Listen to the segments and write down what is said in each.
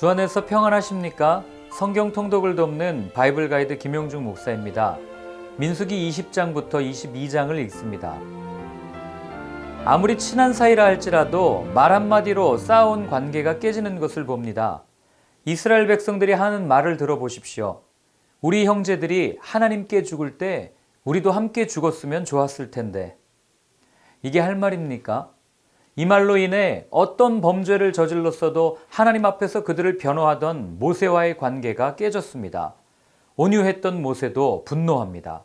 주 안에서 평안하십니까? 성경 통독을 돕는 바이블 가이드 김용중 목사입니다. 민수기 20장부터 22장을 읽습니다. 아무리 친한 사이라 할지라도 말 한마디로 쌓아온 관계가 깨지는 것을 봅니다. 이스라엘 백성들이 하는 말을 들어보십시오. 우리 형제들이 하나님께 죽을 때 우리도 함께 죽었으면 좋았을 텐데. 이게 할 말입니까? 이 말로 인해 어떤 범죄를 저질렀어도 하나님 앞에서 그들을 변호하던 모세와의 관계가 깨졌습니다. 온유했던 모세도 분노합니다.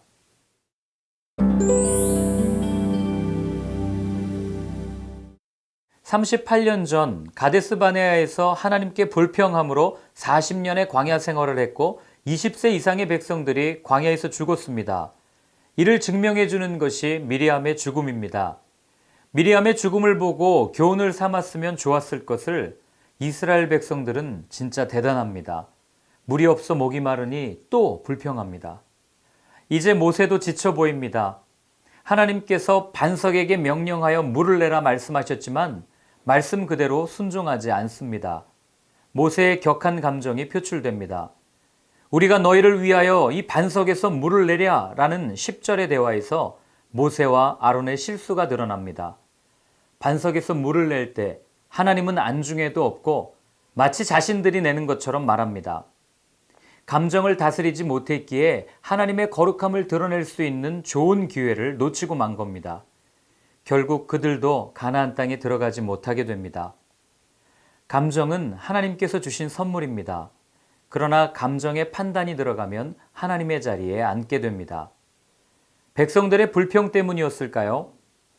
38년 전 가데스 바네아에서 하나님께 불평함으로 40년의 광야 생활을 했고 20세 이상의 백성들이 광야에서 죽었습니다. 이를 증명해 주는 것이 미리암의 죽음입니다. 미리암의 죽음을 보고 교훈을 삼았으면 좋았을 것을 이스라엘 백성들은 진짜 대단합니다. 물이 없어 목이 마르니 또 불평합니다. 이제 모세도 지쳐 보입니다. 하나님께서 반석에게 명령하여 물을 내라 말씀하셨지만 말씀 그대로 순종하지 않습니다. 모세의 격한 감정이 표출됩니다. 우리가 너희를 위하여 이 반석에서 물을 내랴 라는 10절의 대화에서 모세와 아론의 실수가 드러납니다. 반석에서 물을 낼 때 하나님은 안중에도 없고 마치 자신들이 내는 것처럼 말합니다. 감정을 다스리지 못했기에 하나님의 거룩함을 드러낼 수 있는 좋은 기회를 놓치고 만 겁니다. 결국 그들도 가나안 땅에 들어가지 못하게 됩니다. 감정은 하나님께서 주신 선물입니다. 그러나 감정의 판단이 들어가면 하나님의 자리에 앉게 됩니다. 백성들의 불평 때문이었을까요?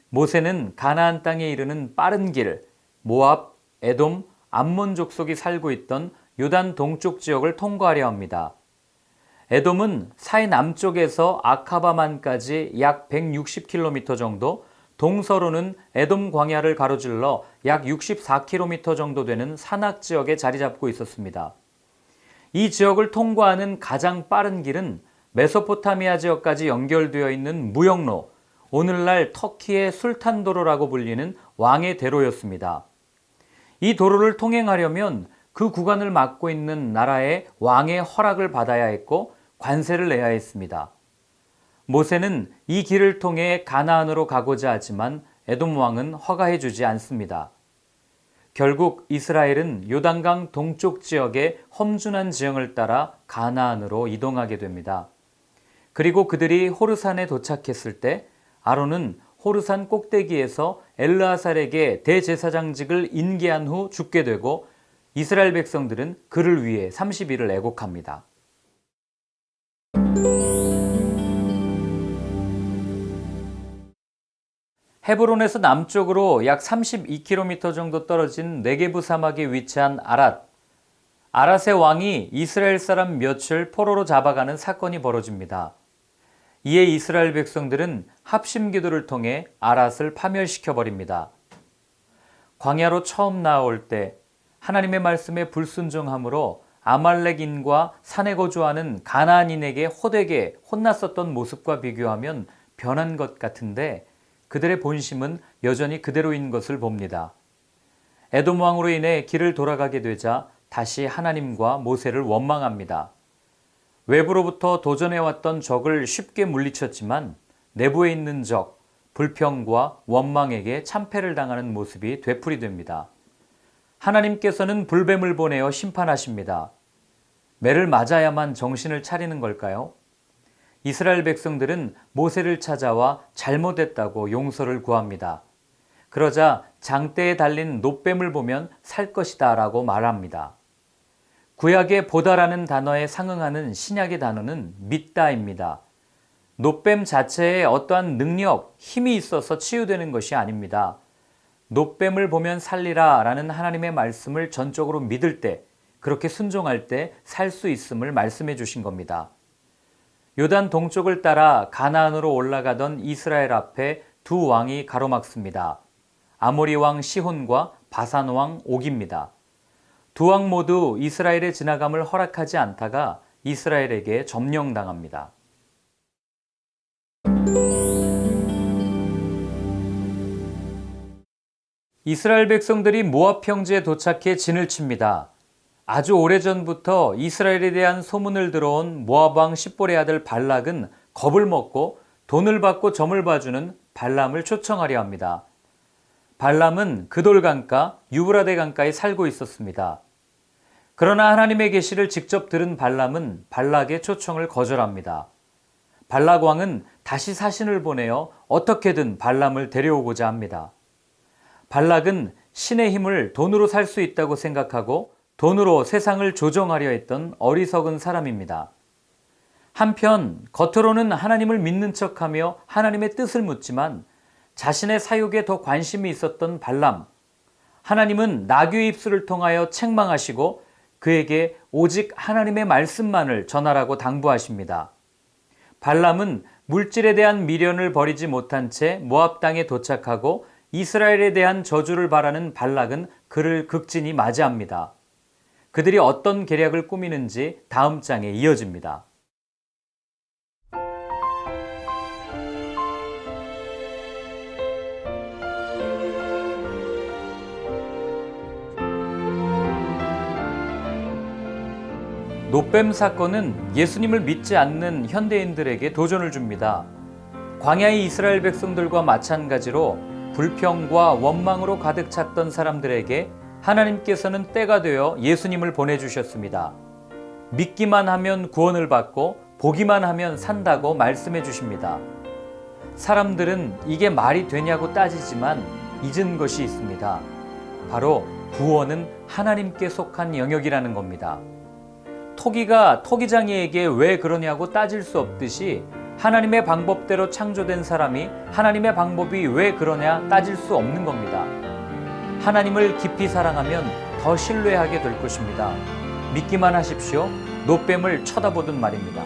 모세는 가나안 땅에 이르는 빠른 길, 모압, 에돔, 암몬 족속이 살고 있던 요단 동쪽 지역을 통과하려 합니다. 에돔은 사해 남쪽에서 아카바만까지 약 160km 정도, 동서로는 에돔 광야를 가로질러 약 64km 정도 되는 산악 지역에 자리 잡고 있었습니다. 이 지역을 통과하는 가장 빠른 길은 메소포타미아 지역까지 연결되어 있는 무역로, 오늘날 터키의 술탄도로라고 불리는 왕의 대로였습니다. 이 도로를 통행하려면 그 구간을 맡고 있는 나라의 왕의 허락을 받아야 했고 관세를 내야 했습니다. 모세는 이 길을 통해 가나안으로 가고자 하지만 에돔 왕은 허가해 주지 않습니다. 결국 이스라엘은 요단강 동쪽 지역의 험준한 지형을 따라 가나안으로 이동하게 됩니다. 그리고 그들이 호르산에 도착했을 때 아론은 호르산 꼭대기에서 엘르아살에게 대제사장직을 인계한 후 죽게 되고 이스라엘 백성들은 그를 위해 30일을 애곡합니다. 헤브론에서 남쪽으로 약 32km 정도 떨어진 네게부 사막에 위치한 아랏. 아랏의 왕이 이스라엘 사람 몇을 포로로 잡아가는 사건이 벌어집니다. 이에 이스라엘 백성들은 합심 기도를 통해 아랏을 파멸시켜 버립니다. 광야로 처음 나아올 때 하나님의 말씀에 불순종함으로 아말렉인과 산에 거주하는 가나안인에게 호되게 혼났었던 모습과 비교하면 변한 것 같은데 그들의 본심은 여전히 그대로인 것을 봅니다. 에돔 왕으로 인해 길을 돌아가게 되자 다시 하나님과 모세를 원망합니다. 외부로부터 도전해왔던 적을 쉽게 물리쳤지만 내부에 있는 적, 불평과 원망에게 참패를 당하는 모습이 되풀이됩니다. 하나님께서는 불뱀을 보내어 심판하십니다. 매를 맞아야만 정신을 차리는 걸까요? 이스라엘 백성들은 모세를 찾아와 잘못했다고 용서를 구합니다. 그러자 장대에 달린 놋뱀을 보면 살 것이다 라고 말합니다. 구약의 보다라는 단어에 상응하는 신약의 단어는 믿다입니다. 놋뱀 자체에 어떠한 능력, 힘이 있어서 치유되는 것이 아닙니다. 놋뱀을 보면 살리라 라는 하나님의 말씀을 전적으로 믿을 때, 그렇게 순종할 때 살 수 있음을 말씀해 주신 겁니다. 요단 동쪽을 따라 가나안으로 올라가던 이스라엘 앞에 두 왕이 가로막습니다. 아모리 왕 시혼과 바산 왕 옥입니다. 두 왕 모두 이스라엘의 지나감을 허락하지 않다가 이스라엘에게 점령당합니다. 이스라엘 백성들이 모압 평지에 도착해 진을 칩니다. 아주 오래전부터 이스라엘에 대한 소문을 들어온 모압 왕 십볼의 아들 발락은 겁을 먹고 돈을 받고 점을 봐주는 발람을 초청하려 합니다. 발람은 그돌강가, 유브라데 강가에 살고 있었습니다. 그러나 하나님의 계시를 직접 들은 발람은 발락의 초청을 거절합니다. 발락 왕은 다시 사신을 보내어 어떻게든 발람을 데려오고자 합니다. 발락은 신의 힘을 돈으로 살 수 있다고 생각하고 돈으로 세상을 조정하려 했던 어리석은 사람입니다. 한편 겉으로는 하나님을 믿는 척하며 하나님의 뜻을 묻지만 자신의 사욕에 더 관심이 있었던 발람. 하나님은 나귀의 입술을 통하여 책망하시고 그에게 오직 하나님의 말씀만을 전하라고 당부하십니다. 발람은 물질에 대한 미련을 버리지 못한 채 모압 땅에 도착하고 이스라엘에 대한 저주를 바라는 발락은 그를 극진히 맞이합니다. 그들이 어떤 계략을 꾸미는지 다음 장에 이어집니다. 노뱀 사건은 예수님을 믿지 않는 현대인들에게 도전을 줍니다. 광야의 이스라엘 백성들과 마찬가지로 불평과 원망으로 가득 찼던 사람들에게 하나님께서는 때가 되어 예수님을 보내주셨습니다. 믿기만 하면 구원을 받고 보기만 하면 산다고 말씀해 주십니다. 사람들은 이게 말이 되냐고 따지지만 잊은 것이 있습니다. 바로 구원은 하나님께 속한 영역이라는 겁니다. 토기가 토기장이에게 왜 그러냐고 따질 수 없듯이 하나님의 방법대로 창조된 사람이 하나님의 방법이 왜 그러냐 따질 수 없는 겁니다. 하나님을 깊이 사랑하면 더 신뢰하게 될 것입니다. 믿기만 하십시오. 노뱀을 쳐다보듯 말입니다.